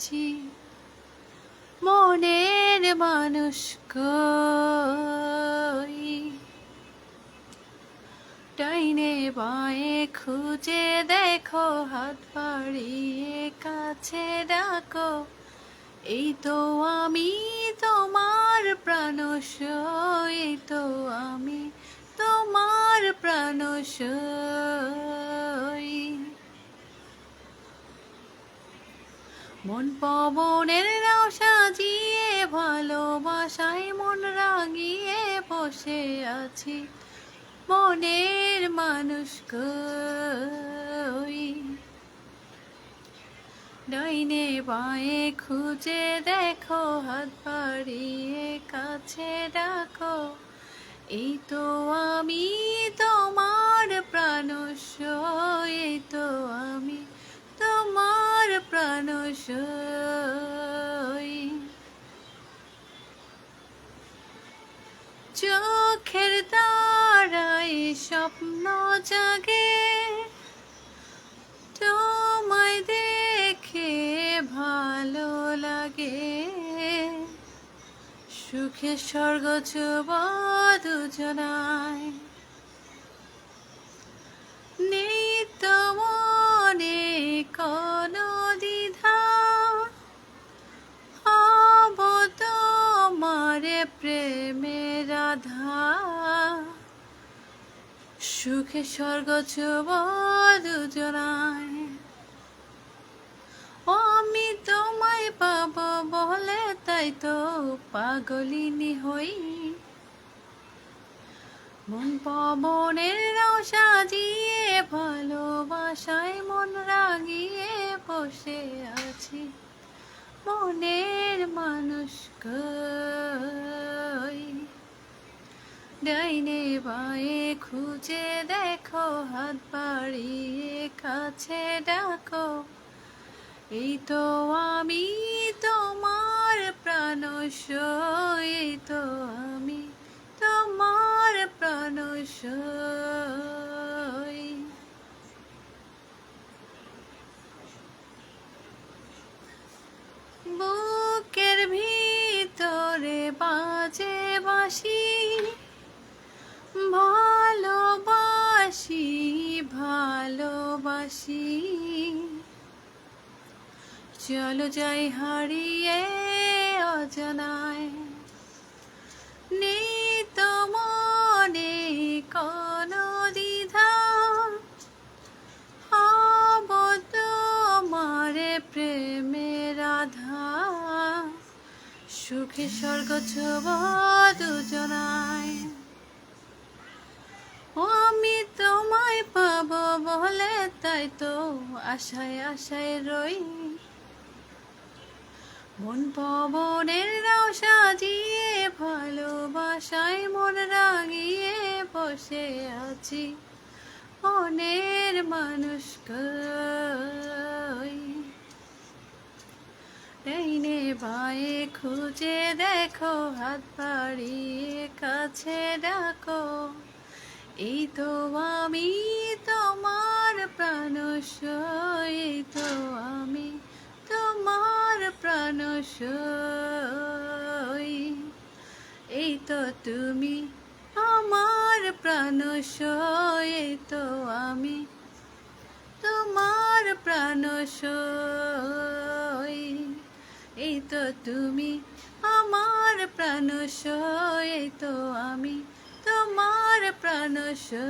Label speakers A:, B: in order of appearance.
A: আছি, মনের মানুষ কই? ডাইনে বাঁয়ে খুঁজে দেখো, হাত বাড়িয়ে কাছে ডাকো, এই তো আমি তোমার প্রাণসই, এই তো আমি তোমার প্রাণসই। মন পবনের নাও সাজিয়ে, ভালোবাসায় মন রাঙিয়ে বসে আছি, মনের মানুষ কই? ডাইনে বাঁয়ে খুঁজে দেখো, হাত বাড়িয়ে কাছে ডাকো, এই তো আমি তোমার প্রাণসই, এই তো আমি তোমার প্রাণসই। চোখের তারায় স্বপ্ন জাগে, তোমায় দেখে ভালো লাগে, সুখে স্বর্গ ছোঁব দুজনায়। নেই তো মনে কোনো দ্বিধা, হব তোমার প্রেমের রাধা, সুখে স্বর্গ ছোঁব দুজনায়। আমি তোমায় পাবো বলে তাই তো পাগলিনী হই, মন পবনের নাও সাজিয়ে, ভালোবাসায় মন রাঙিয়ে বসে আছি, মনের মানুষ কই? ডাইনে বাঁয়ে খুঁজে দেখো, হাত বাড়িয়ে কাছে ডাকো, এই তো আমি তোমার প্রাণসই, এই তো আমি তোমার প্রাণসই। বুকের ভিতরে বাজে বাঁশি, ভালোবাসি ভালোবাসি, চলো যাই হারিয়ে অজানায়। নেই তো মনে কোনো দ্বিধা, হব তোমার প্রেমের রাধা, সুখে স্বর্গ ছোঁব দুজনায়। আমি তোমায় পাবো বলে তাই তো আশায় আশায় রই, মন পবনের নাও সাজিয়ে, ভালোবাসায় মন রাঙিয়ে বসে আছি, মনের মানুষ কই? ডাইনে বাঁয়ে খুঁজে দেখো, হাত বাড়িয়ে কাছে ডাকো, এই তো আমি তোমার প্রাণসই, এই তো আমি তোমার প্রাণসই, এই তো তুমি আমার প্রাণসই, এই তো আমি তোমার প্রাণসই, এই তো তুমি আমার প্রাণসই, এই তো আমি তোমার প্রাণসই।